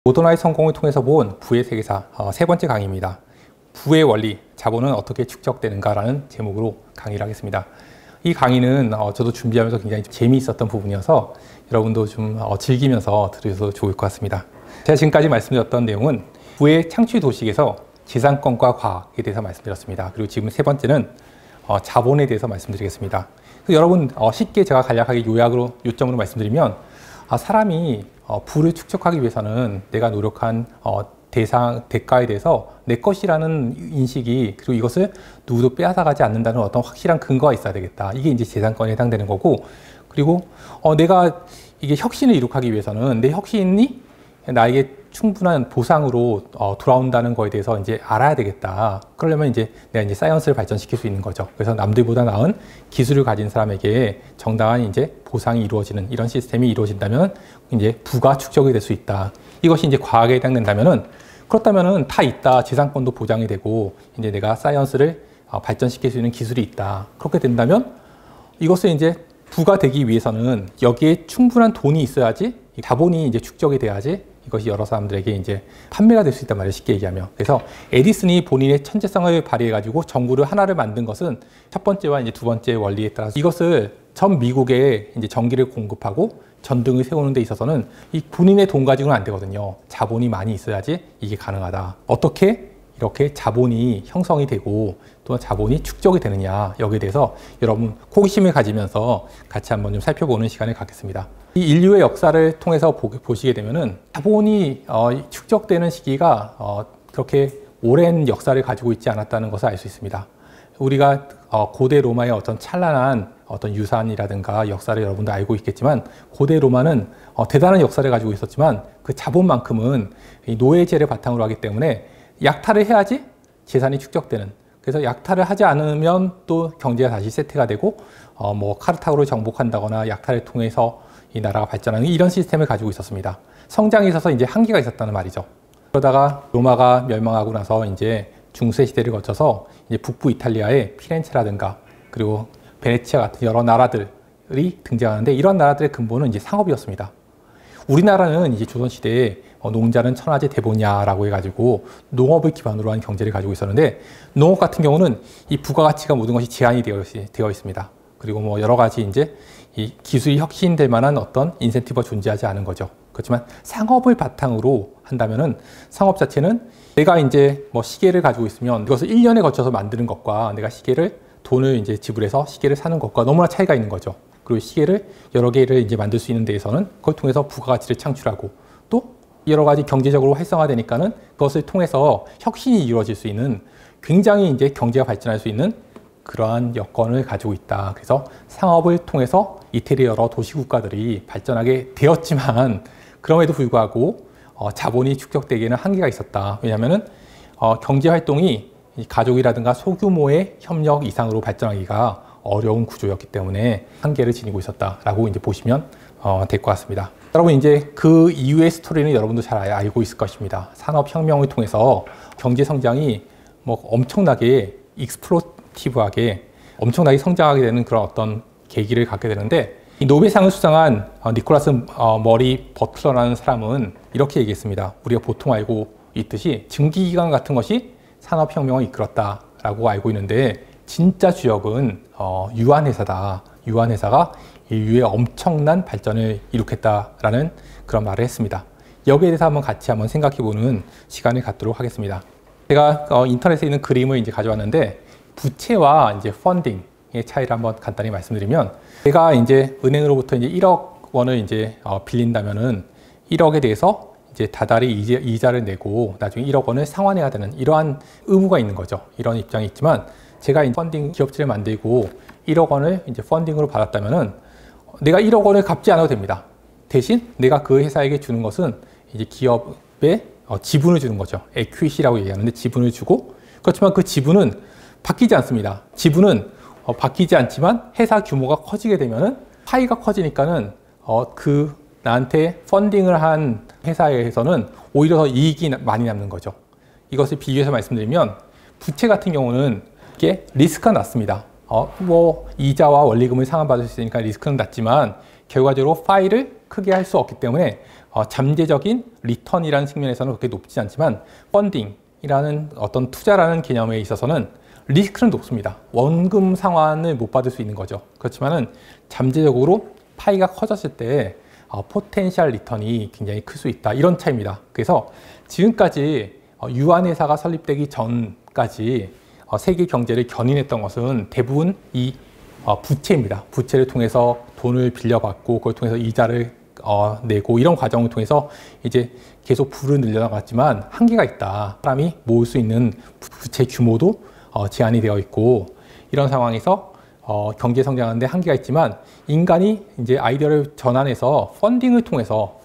모더나의 성공을 통해서 본 부의 세계사 세 번째 강의입니다. 부의 원리, 자본은 어떻게 축적되는가라는 제목으로 강의를 하겠습니다. 이 강의는 저도 준비하면서 굉장히 재미있었던 부분이어서 여러분도 좀 즐기면서 들으셔도 좋을 것 같습니다. 제가 지금까지 말씀드렸던 내용은 부의 창출 도식에서 재산권과 과학에 대해서 말씀드렸습니다. 그리고 지금 세 번째는 자본에 대해서 말씀드리겠습니다. 여러분 쉽게 제가 간략하게 요점으로 말씀드리면 사람이 부를 축적하기 위해서는 내가 노력한 대가에 대해서 내 것이라는 인식이, 그리고 이것을 누구도 빼앗아가지 않는다는 어떤 확실한 근거가 있어야 되겠다. 이게 이제 재산권에 해당되는 거고, 그리고 내가 이게 혁신을 이룩하기 위해서는 내 혁신이 나에게 충분한 보상으로 돌아온다는 거에 대해서 이제 알아야 되겠다. 그러려면 이제 내가 이제 사이언스를 발전시킬 수 있는 거죠. 그래서 남들보다 나은 기술을 가진 사람에게 정당한 이제 보상이 이루어지는 이런 시스템이 이루어진다면 이제 부가 축적이 될 수 있다. 이것이 이제 과학에 해당된다면은, 그렇다면은 다 있다. 재산권도 보장이 되고 이제 내가 사이언스를 발전시킬 수 있는 기술이 있다. 그렇게 된다면 이것을 이제 부가 되기 위해서는 여기에 충분한 돈이 있어야지, 자본이 이제 축적이 돼야지 이것이 여러 사람들에게 이제 판매가 될 수 있단 말이에요. 쉽게 얘기하면. 그래서 에디슨이 본인의 천재성을 발휘해가지고 전구를 하나를 만든 것은 첫 번째와 이제 두 번째 원리에 따라서 이것을 전 미국에 이제 전기를 공급하고 전등을 세우는 데 있어서는 이 본인의 돈 가지고는 안 되거든요. 자본이 많이 있어야지 이게 가능하다. 어떻게 이렇게 자본이 형성이 되고 또 자본이 축적이 되느냐, 여기에 대해서 여러분 호기심을 가지면서 같이 한번 좀 살펴보는 시간을 갖겠습니다. 이 인류의 역사를 통해서 보시게 되면은 자본이 축적되는 시기가 그렇게 오랜 역사를 가지고 있지 않았다는 것을 알 수 있습니다. 우리가 고대 로마의 어떤 찬란한 어떤 유산이라든가 역사를 여러분도 알고 있겠지만, 고대 로마는 대단한 역사를 가지고 있었지만 그 자본만큼은 이 노예제를 바탕으로 하기 때문에 약탈을 해야지 재산이 축적되는, 그래서 약탈을 하지 않으면 또 경제가 다시 쇠퇴가 되고 카르타고를 정복한다거나 약탈을 통해서 이 나라가 발전하는 이런 시스템을 가지고 있었습니다. 성장에 있어서 이제 한계가 있었다는 말이죠. 그러다가 로마가 멸망하고 나서 이제 중세 시대를 거쳐서 이제 북부 이탈리아의 피렌체라든가 그리고 베네치아 같은 여러 나라들이 등장하는데, 이런 나라들의 근본은 이제 상업이었습니다. 우리나라는 이제 조선시대에 농자는 천하제 대보냐라고 해가지고 농업을 기반으로 한 경제를 가지고 있었는데, 농업 같은 경우는 이 부가가치가 모든 것이 제한이 되어 있습니다. 그리고 여러 가지 이제 이 기술이 혁신될 만한 어떤 인센티브가 존재하지 않은 거죠. 그렇지만 상업을 바탕으로 한다면은 상업 자체는 내가 이제 시계를 가지고 있으면 이것을 1년에 거쳐서 만드는 것과 내가 돈을 이제 지불해서 시계를 사는 것과 너무나 차이가 있는 거죠. 그리고 시계를 여러 개를 이제 만들 수 있는 데에서는 그걸 통해서 부가가치를 창출하고 또 여러 가지 경제적으로 활성화되니까는 그것을 통해서 혁신이 이루어질 수 있는, 굉장히 이제 경제가 발전할 수 있는 그러한 여건을 가지고 있다. 그래서 상업을 통해서 이태리 여러 도시국가들이 발전하게 되었지만, 그럼에도 불구하고 자본이 축적되기에는 한계가 있었다. 왜냐하면은 경제활동이 가족이라든가 소규모의 협력 이상으로 발전하기가 어려운 구조였기 때문에 한계를 지니고 있었다라고 이제 보시면 될 것 같습니다. 여러분 이제 그 이후의 스토리는 여러분도 잘 알고 있을 것입니다. 산업혁명을 통해서 경제 성장이 엄청나게 익스플로티브하게 엄청나게 성장하게 되는 그런 어떤 계기를 갖게 되는데, 이 노벨상을 수상한 니콜라스 머리 버틀러라는 사람은 이렇게 얘기했습니다. 우리가 보통 알고 있듯이 증기기관 같은 것이 산업혁명을 이끌었다라고 알고 있는데, 진짜 주역은 유한회사다. 유한회사가 인류의 엄청난 발전을 이룩했다라는 그런 말을 했습니다. 여기에 대해서 같이 한번 생각해보는 시간을 갖도록 하겠습니다. 제가 인터넷에 있는 그림을 이제 가져왔는데, 부채와 이제 펀딩의 차이를 한번 간단히 말씀드리면, 제가 이제 은행으로부터 이제 1억 원을 이제 빌린다면은 1억에 대해서 이제 다달이 이자를 내고 나중에 1억 원을 상환해야 되는 이러한 의무가 있는 거죠. 이런 입장이 있지만, 제가 펀딩 기업체를 만들고 1억 원을 이제 펀딩으로 받았다면은 내가 1억 원을 갚지 않아도 됩니다. 대신 내가 그 회사에게 주는 것은 이제 기업에 지분을 주는 거죠. 에퀴시라고 얘기하는데 지분을 주고, 그렇지만 그 지분은 바뀌지 않습니다. 지분은 바뀌지 않지만 회사 규모가 커지게 되면은 파이가 커지니까는 나한테 펀딩을 한 회사에서는 오히려 더 이익이 많이 남는 거죠. 이것을 비유해서 말씀드리면, 부채 같은 경우는 이게 리스크가 낮습니다. 이자와 원리금을 상환받을 수 있으니까 리스크는 낮지만 결과적으로 파이를 크게 할 수 없기 때문에 잠재적인 리턴이라는 측면에서는 그렇게 높지 않지만 펀딩이라는 어떤 투자라는 개념에 있어서는 리스크는 높습니다. 원금 상환을 못 받을 수 있는 거죠. 그렇지만은 잠재적으로 파이가 커졌을 때 포텐셜 리턴이 굉장히 클 수 있다. 이런 차이입니다. 그래서 지금까지 유한회사가 설립되기 전까지 세계 경제를 견인했던 것은 대부분 이 부채입니다. 부채를 통해서 돈을 빌려받고 그걸 통해서 이자를 내고 이런 과정을 통해서 이제 계속 부를 늘려나갔지만 한계가 있다. 사람이 모을 수 있는 부채 규모도 제한이 되어 있고 이런 상황에서 경제 성장하는데 한계가 있지만 인간이 이제 아이디어를 전환해서 펀딩을 통해서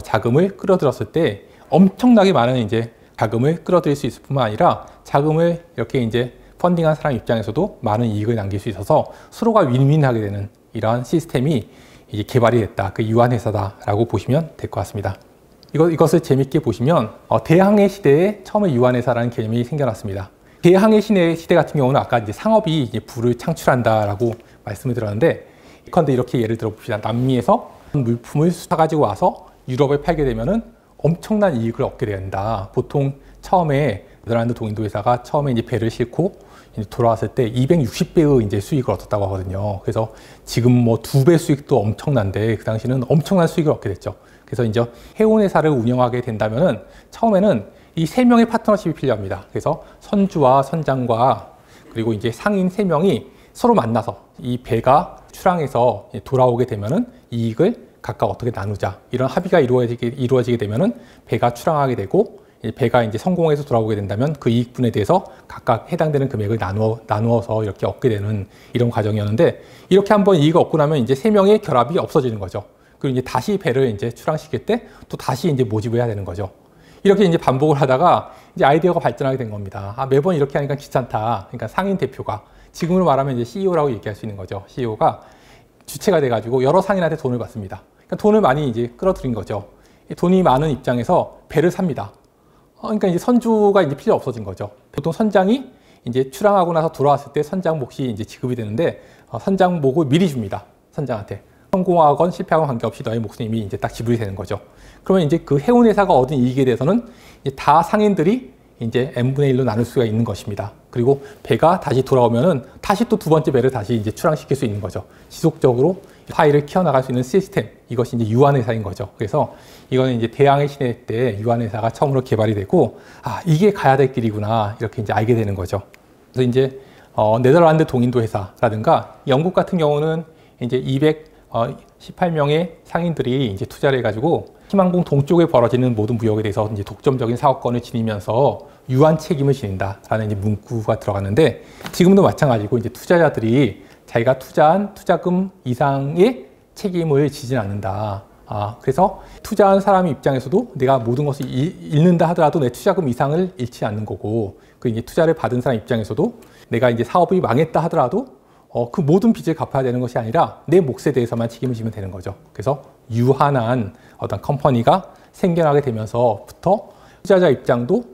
자금을 끌어들였을 때 엄청나게 많은 이제 자금을 끌어들일 수 있을 뿐만 아니라 자금을 이렇게 이제 펀딩한 사람 입장에서도 많은 이익을 남길 수 있어서 서로가 윈윈하게 되는 이러한 시스템이 이제 개발이 됐다. 그 유한회사다라고 보시면 될 것 같습니다. 이것을 재밌게 보시면 대항해 시대에 처음에 유한회사라는 개념이 생겨났습니다. 대항해 시대 같은 경우는 아까 이제 상업이 이제 부를 창출한다라고 말씀을 드렸는데, 그런데 이렇게 예를 들어 봅시다. 남미에서 물품을 사가지고 와서 유럽에 팔게 되면은 엄청난 이익을 얻게 된다. 보통 처음에 네덜란드 동인도 회사가 처음에 이제 배를 싣고 이제 돌아왔을 때 260배의 이제 수익을 얻었다고 하거든요. 그래서 지금 뭐 2배 수익도 엄청난데 그 당시는 엄청난 수익을 얻게 됐죠. 그래서 이제 해운 회사를 운영하게 된다면은 처음에는 이 3명의 파트너십이 필요합니다. 그래서 선주와 선장과 그리고 이제 상인 3명이 서로 만나서 이 배가 출항해서 돌아오게 되면은 이익을 각각 어떻게 나누자, 이런 합의가 이루어지게 되면은 배가 출항하게 되고 배가 이제 성공해서 돌아오게 된다면 그 이익분에 대해서 각각 해당되는 금액을 나누어서 이렇게 얻게 되는 이런 과정이었는데, 이렇게 한번 이익을 얻고 나면 이제 3명의 결합이 없어지는 거죠. 그리고 이제 다시 배를 이제 출항시킬 때 또 다시 이제 모집을 해야 되는 거죠. 이렇게 이제 반복을 하다가 이제 아이디어가 발전하게 된 겁니다. 매번 이렇게 하니까 귀찮다. 그러니까 상인 대표가, 지금으로 말하면 이제 CEO라고 얘기할 수 있는 거죠. CEO가 주체가 돼가지고 여러 상인한테 돈을 받습니다. 그러니까 돈을 많이 이제 끌어들인 거죠. 돈이 많은 입장에서 배를 삽니다. 그러니까 이제 선주가 이제 필요 없어진 거죠. 보통 선장이 이제 출항하고 나서 돌아왔을 때 선장 몫이 이제 지급이 되는데, 선장 몫을 미리 줍니다. 선장한테. 성공하건 실패하건 관계없이 너의 몫은 이미 이제 딱 지불이 되는 거죠. 그러면 이제 그 해운 회사가 얻은 이익에 대해서는 이제 다 상인들이 이제 n분의 1로 나눌 수가 있는 것입니다. 그리고 배가 다시 돌아오면은 다시 또 2번째 배를 다시 이제 출항시킬 수 있는 거죠. 지속적으로 파이를 키워나갈 수 있는 시스템, 이것이 이제 유한회사인 거죠. 그래서 이거는 이제 대항해 시대 때 유한회사가 처음으로 개발이 되고, 이게 가야 될 길이구나, 이렇게 이제 알게 되는 거죠. 그래서 이제 네덜란드 동인도 회사라든가 영국 같은 경우는 이제 218명의 상인들이 이제 투자를 해가지고 희망봉 동쪽에 벌어지는 모든 무역에 대해서 이제 독점적인 사업권을 지니면서 유한 책임을 지닌다라는 이제 문구가 들어갔는데, 지금도 마찬가지고 이제 투자자들이 자기가 투자한 투자금 이상의 책임을 지진 않는다. 그래서 투자한 사람 입장에서도 내가 모든 것을 잃는다 하더라도 내 투자금 이상을 잃지 않는 거고, 그 이제 투자를 받은 사람 입장에서도 내가 이제 사업이 망했다 하더라도 그 모든 빚을 갚아야 되는 것이 아니라 내 몫에 대해서만 책임을 지면 되는 거죠. 그래서 유한한 어떤 컴퍼니가 생겨나게 되면서부터 투자자 입장도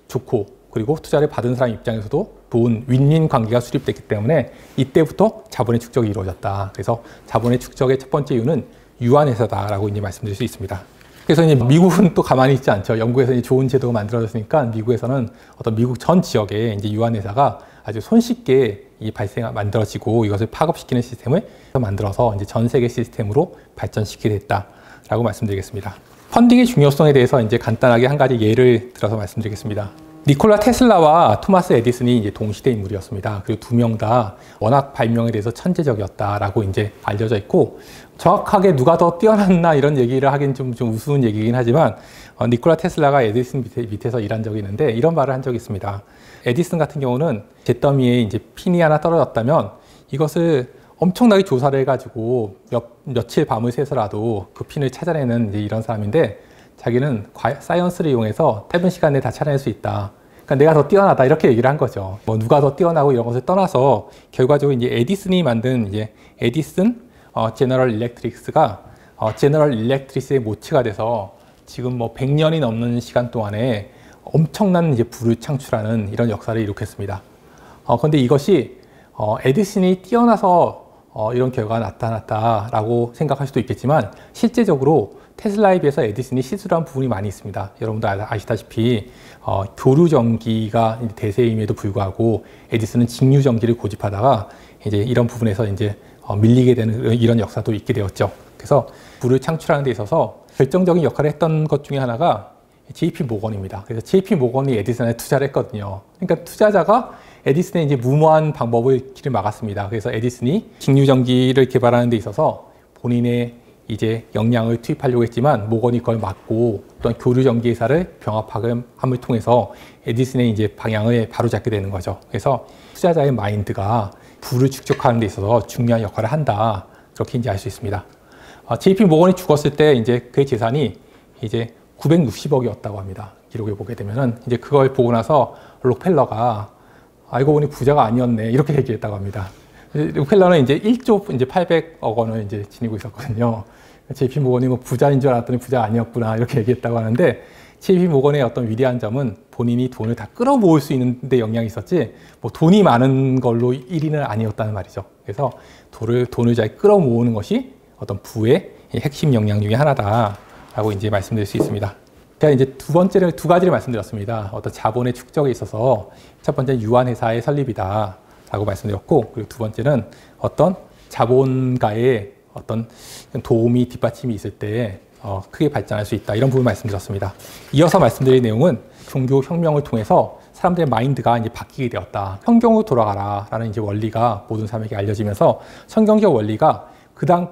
좋고, 그리고 투자를 받은 사람 입장에서도 좋은 윈윈 관계가 수립됐기 때문에 이때부터 자본의 축적이 이루어졌다. 그래서 자본의 축적의 첫 번째 이유는 유한회사다라고 이제 말씀드릴 수 있습니다. 그래서 이제 미국은 또 가만히 있지 않죠. 영국에서 이제 좋은 제도가 만들어졌으니까 미국에서는 어떤 미국 전 지역에 이제 유한회사가 아주 손쉽게 만들어지고, 이것을 파급시키는 시스템을 만들어서 이제 전 세계 시스템으로 발전시키게 됐다라고 말씀드리겠습니다. 펀딩의 중요성에 대해서 이제 간단하게 한 가지 예를 들어서 말씀드리겠습니다. 니콜라 테슬라와 토마스 에디슨이 이제 동시대 인물이었습니다. 그리고 2명 다 워낙 발명에 대해서 천재적이었다라고 이제 알려져 있고, 정확하게 누가 더 뛰어났나 이런 얘기를 하긴 좀 우스운 얘기긴 하지만, 니콜라 테슬라가 에디슨 밑에서 일한 적이 있는데 이런 말을 한 적이 있습니다. 에디슨 같은 경우는 잿더미에 이제 핀이 하나 떨어졌다면 이것을 엄청나게 조사를 해가지고 며칠 밤을 새서라도 그 핀을 찾아내는 이제 이런 사람인데, 자기는 사이언스를 이용해서 짧은 시간 내에 다 찾아낼 수 있다. 그러니까 내가 더 뛰어나다, 이렇게 얘기를 한 거죠. 뭐 누가 더 뛰어나고 이런 것을 떠나서 결과적으로 이제 에디슨이 만든 이제 에디슨 제너럴 일렉트릭스가 제너럴 일렉트릭스의 모체가 돼서 지금 뭐 100년이 넘는 시간 동안에 엄청난 이제 부를 창출하는 이런 역사를 이룩했습니다. 그런데 이것이 에디슨이 뛰어나서 이런 결과가 나타났다라고 생각할 수도 있겠지만 실제적으로 테슬라에 비해서 에디슨이 실수한 부분이 많이 있습니다. 여러분도 아시다시피 교류 전기가 대세임에도 불구하고 에디슨은 직류 전기를 고집하다가 이제 이런 부분에서 이제 밀리게 되는 이런 역사도 있게 되었죠. 그래서 불을 창출하는 데 있어서 결정적인 역할을 했던 것 중에 하나가 JP 모건입니다. 그래서 JP 모건이 에디슨에 투자를 했거든요. 그러니까 투자자가 에디슨의 이제 무모한 방법을 길을 막았습니다. 그래서 에디슨이 직류 전기를 개발하는 데 있어서 본인의 이제 역량을 투입하려고 했지만 모건이 그걸 막고 또한 교류 전기 회사를 병합함을 통해서 에디슨의 이제 방향을 바로잡게 되는 거죠. 그래서 투자자의 마인드가 불을 축적하는 데 있어서 중요한 역할을 한다. 그렇게 이제 알 수 있습니다. JP 모건이 죽었을 때 이제 그의 재산이 이제 960억이었다고 합니다. 기록에 보게 되면은 이제 그걸 보고 나서 록펠러가 알고 보니 부자가 아니었네 이렇게 얘기했다고 합니다. 록펠러는 이제 1조 이제 800억 원을 이제 지니고 있었거든요. JP 모건이 뭐 부자인 줄 알았더니 부자 아니었구나 이렇게 얘기했다고 하는데 JP 모건의 어떤 위대한 점은 본인이 돈을 다 끌어모을 수 있는 데 영향이 있었지 뭐 돈이 많은 걸로 1위는 아니었다는 말이죠. 그래서 돈을 잘 끌어모으는 것이 어떤 부의 핵심 역량 중에 하나다라고 이제 말씀드릴 수 있습니다. 제가 이제 두 가지를 말씀드렸습니다. 어떤 자본의 축적에 있어서 첫 번째는 유한회사의 설립이다라고 말씀드렸고, 그리고 두 번째는 어떤 자본가의 어떤 도움이 뒷받침이 있을 때 크게 발전할 수 있다. 이런 부분 말씀드렸습니다. 이어서 말씀드릴 내용은 종교혁명을 통해서 사람들의 마인드가 이제 바뀌게 되었다. 성경으로 돌아가라라는 이제 원리가 모든 사람에게 알려지면서 성경적 원리가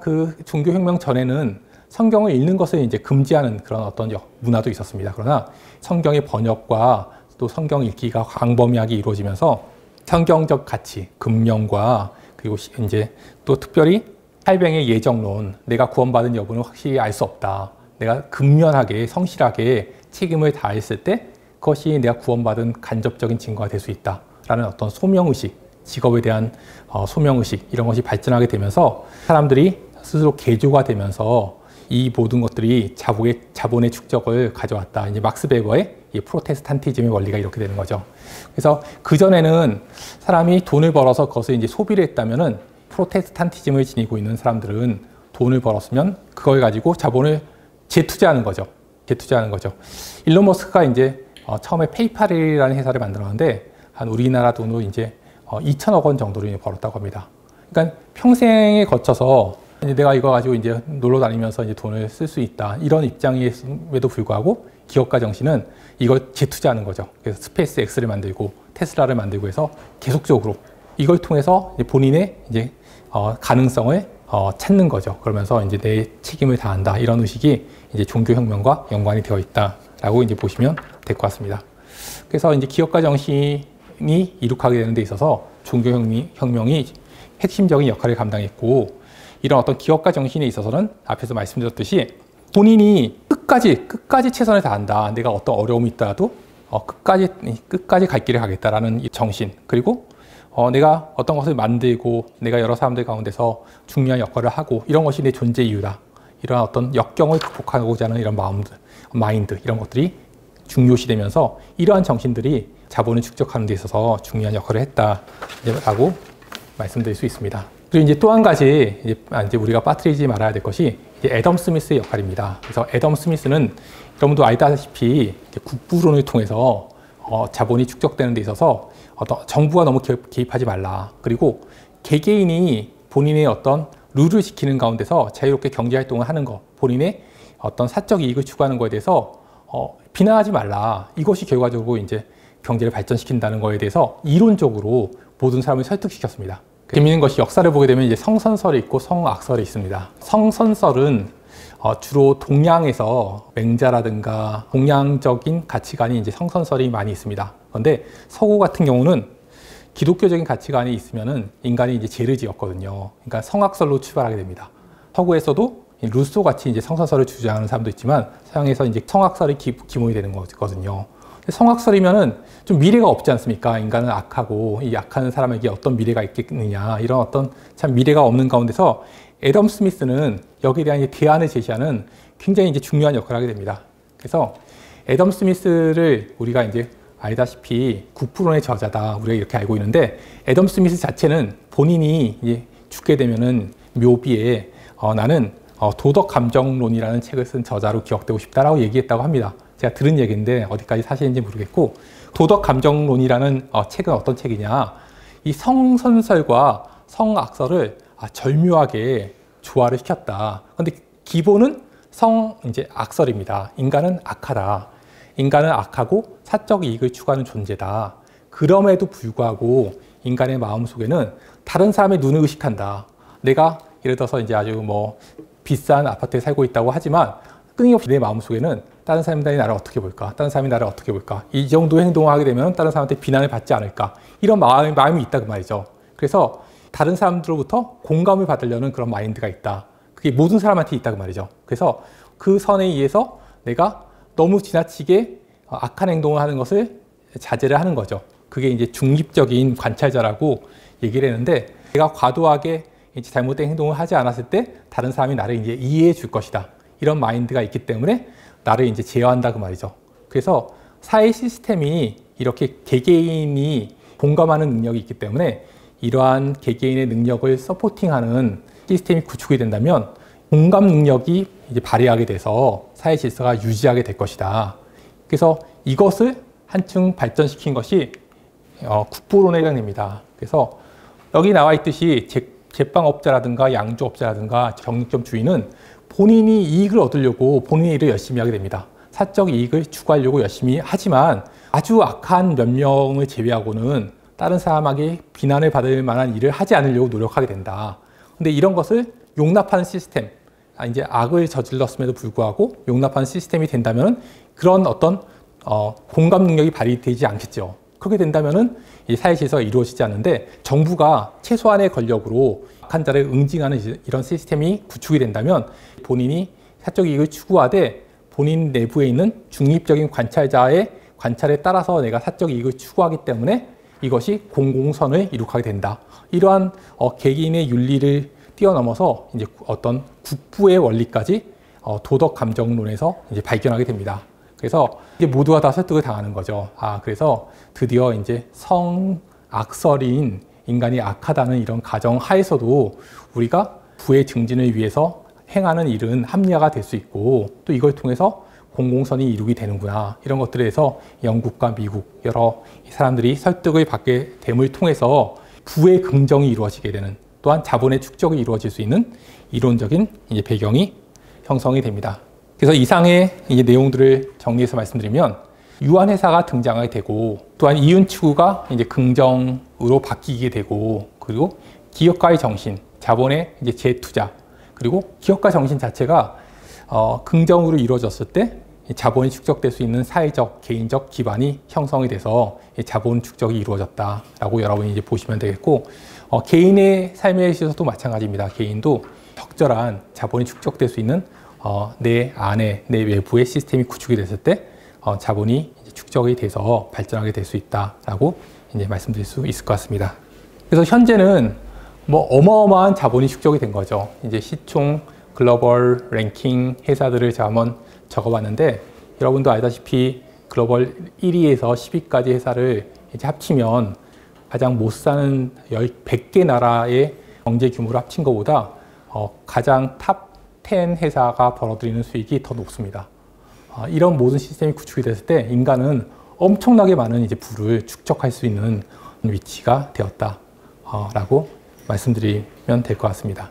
그 종교혁명 전에는 성경을 읽는 것을 이제 금지하는 그런 어떤 문화도 있었습니다. 그러나 성경의 번역과 또 성경 읽기가 광범위하게 이루어지면서 성경적 가치, 금령과 그리고 이제 또 특별히 살병의 예정론, 내가 구원받은 여부는 확실히 알 수 없다. 내가 근면하게 성실하게 책임을 다했을 때 그것이 내가 구원받은 간접적인 증거가 될 수 있다라는 어떤 소명의식, 직업에 대한 소명의식 이런 것이 발전하게 되면서 사람들이 스스로 개조가 되면서 이 모든 것들이 자본의 축적을 가져왔다. 이제 막스 베거의 이 프로테스탄티즘의 원리가 이렇게 되는 거죠. 그래서 그전에는 사람이 돈을 벌어서 그것을 이제 소비를 했다면은 프로테스탄티즘을 지니고 있는 사람들은 돈을 벌었으면 그걸 가지고 자본을 재투자하는 거죠. 일론 머스크가 이제 처음에 페이팔이라는 회사를 만들었는데 한 우리나라 돈으로 이제 2천억 원 정도를 벌었다고 합니다. 그러니까 평생에 거쳐서 이제 내가 이거 가지고 이제 놀러 다니면서 이제 돈을 쓸 수 있다. 이런 입장임에도 불구하고 기업가 정신은 이걸 재투자하는 거죠. 그래서 스페이스 X를 만들고 테슬라를 만들고 해서 계속적으로 이걸 통해서 이제 본인의 이제 가능성을 찾는 거죠. 그러면서 이제 내 책임을 다한다. 이런 의식이 이제 종교혁명과 연관이 되어 있다라고 이제 보시면 될 것 같습니다. 그래서 이제 기업가 정신이 이룩하게 되는 데 있어서 종교혁명이 핵심적인 역할을 감당했고, 이런 어떤 기업가 정신에 있어서는 앞에서 말씀드렸듯이 본인이 끝까지 최선을 다한다. 내가 어떤 어려움이 있더라도 끝까지 갈 길을 가겠다라는 이 정신, 그리고 내가 어떤 것을 만들고 내가 여러 사람들 가운데서 중요한 역할을 하고 이런 것이 내 존재 이유다. 이런 어떤 역경을 극복하고자 하는 이런 마인드 이런 것들이 중요시되면서 이러한 정신들이 자본을 축적하는 데 있어서 중요한 역할을 했다라고 말씀드릴 수 있습니다. 그리고 이제 또 한 가지 이제 우리가 빠뜨리지 말아야 될 것이 이제 애덤 스미스의 역할입니다. 그래서 애덤 스미스는 여러분도 알다시피 국부론을 통해서 자본이 축적되는 데 있어서 정부가 너무 개입하지 말라. 그리고 개개인이 본인의 어떤 룰을 지키는 가운데서 자유롭게 경제활동을 하는 것, 본인의 어떤 사적 이익을 추구하는 것에 대해서 비난하지 말라. 이것이 결과적으로 이제 경제를 발전시킨다는 것에 대해서 이론적으로 모든 사람을 설득시켰습니다. 재미있는 것이 역사를 보게 되면 이제 성선설이 있고 성악설이 있습니다. 성선설은 주로 동양에서 맹자라든가 동양적인 가치관이 이제 성선설이 많이 있습니다. 그런데 서구 같은 경우는 기독교적인 가치관이 있으면은 인간이 이제 죄를 지었거든요. 그러니까 성악설로 출발하게 됩니다. 서구에서도 루소 같이 이제 성선설을 주장하는 사람도 있지만 서양에서 이제 성악설이 기본이 되는 거거든요. 성악설이면은 좀 미래가 없지 않습니까? 인간은 악하고 이 악한 사람에게 어떤 미래가 있겠느냐 이런 어떤 참 미래가 없는 가운데서 애덤 스미스는 여기에 대한 대안을 제시하는 굉장히 이제 중요한 역할을 하게 됩니다. 그래서 애덤 스미스를 우리가 이제 알다시피 국부론의 저자다 우리가 이렇게 알고 있는데 애덤 스미스 자체는 본인이 이제 죽게 되면은 묘비에 나는 도덕 감정론이라는 책을 쓴 저자로 기억되고 싶다라고 얘기했다고 합니다. 제가 들은 얘기인데 어디까지 사실인지 모르겠고, 도덕 감정론이라는 책은 어떤 책이냐, 이 성선설과 성악설을 절묘하게 조화를 시켰다. 근데 기본은 이제 악설입니다. 인간은 악하다. 인간은 악하고 사적 이익을 추구하는 존재다. 그럼에도 불구하고 인간의 마음속에는 다른 사람의 눈을 의식한다. 내가 예를 들어서 이제 아주 비싼 아파트에 살고 있다고 하지만 끊임없이 내 마음속에는 다른 사람들이 나를 어떻게 볼까? 다른 사람이 나를 어떻게 볼까? 이 정도의 행동을 하게 되면 다른 사람한테 비난을 받지 않을까? 이런 마음이 있다 그 말이죠. 그래서 다른 사람들로부터 공감을 받으려는 그런 마인드가 있다. 그게 모든 사람한테 있다 그 말이죠. 그래서 그 선에 의해서 내가 너무 지나치게 악한 행동을 하는 것을 자제를 하는 거죠. 그게 이제 중립적인 관찰자라고 얘기를 했는데, 내가 과도하게 이제 잘못된 행동을 하지 않았을 때 다른 사람이 나를 이제 이해해 줄 것이다. 이런 마인드가 있기 때문에 나를 이제 제어한다 그 말이죠. 그래서 사회 시스템이 이렇게 개개인이 공감하는 능력이 있기 때문에 이러한 개개인의 능력을 서포팅하는 시스템이 구축이 된다면 공감 능력이 이제 발휘하게 돼서 사회 질서가 유지하게 될 것이다. 그래서 이것을 한층 발전시킨 것이 국부론의 해당됩니다. 그래서 여기 나와 있듯이 제빵업자라든가 양주업자라든가 정육점 주인은 본인이 이익을 얻으려고 본인의 일을 열심히 하게 됩니다. 사적 이익을 추구하려고 열심히 하지만 아주 악한 몇 명을 제외하고는 다른 사람에게 비난을 받을 만한 일을 하지 않으려고 노력하게 된다. 근데 이런 것을 용납하는 시스템, 이제 악을 저질렀음에도 불구하고 용납하는 시스템이 된다면 그런 어떤 공감 능력이 발휘되지 않겠죠. 그렇게 된다면은 이 사회 질서가 이루어지지 않는데, 정부가 최소한의 권력으로 악한 자를 응징하는 이런 시스템이 구축이 된다면 본인이 사적 이익을 추구하되 본인 내부에 있는 중립적인 관찰자의 관찰에 따라서 내가 사적 이익을 추구하기 때문에 이것이 공공선을 이룩하게 된다. 이러한 개개인의 윤리를 뛰어넘어서 이제 어떤 국부의 원리까지 도덕 감정론에서 이제 발견하게 됩니다. 그래서 이제 모두가 다 설득을 당하는 거죠. 그래서 드디어 이제 성악설인 인간이 악하다는 이런 가정 하에서도 우리가 부의 증진을 위해서 행하는 일은 합리화가 될 수 있고, 또 이걸 통해서 공공선이 이루게 되는구나. 이런 것들에 대해서 영국과 미국 여러 사람들이 설득을 받게 됨을 통해서 부의 긍정이 이루어지게 되는, 또한 자본의 축적이 이루어질 수 있는 이론적인 이제 배경이 형성이 됩니다. 그래서 이상의 이제 내용들을 정리해서 말씀드리면, 유한회사가 등장하게 되고, 또한 이윤 추구가 이제 긍정으로 바뀌게 되고, 그리고 기업가의 정신, 자본의 이제 재투자, 그리고 기업가 정신 자체가 긍정으로 이루어졌을 때 자본이 축적될 수 있는 사회적, 개인적 기반이 형성이 돼서 자본 축적이 이루어졌다라고 여러분이 이제 보시면 되겠고, 개인의 삶에 있어서도 마찬가지입니다. 개인도 적절한 자본이 축적될 수 있는 내 안에, 내 외부의 시스템이 구축이 됐을 때 자본이 이제 축적이 돼서 발전하게 될 수 있다라고 이제 말씀드릴 수 있을 것 같습니다. 그래서 현재는 어마어마한 자본이 축적이 된 거죠. 이제 시총 글로벌 랭킹 회사들을 제가 한번 적어봤는데, 여러분도 알다시피 글로벌 1위에서 10위까지 회사를 이제 합치면 가장 못 사는 100개 나라의 경제 규모를 합친 것보다 가장 탑 10 회사가 벌어들이는 수익이 더 높습니다. 이런 모든 시스템이 구축이 됐을 때 인간은 엄청나게 많은 이제 부를 축적할 수 있는 위치가 되었다라고 말씀드리면 될 것 같습니다.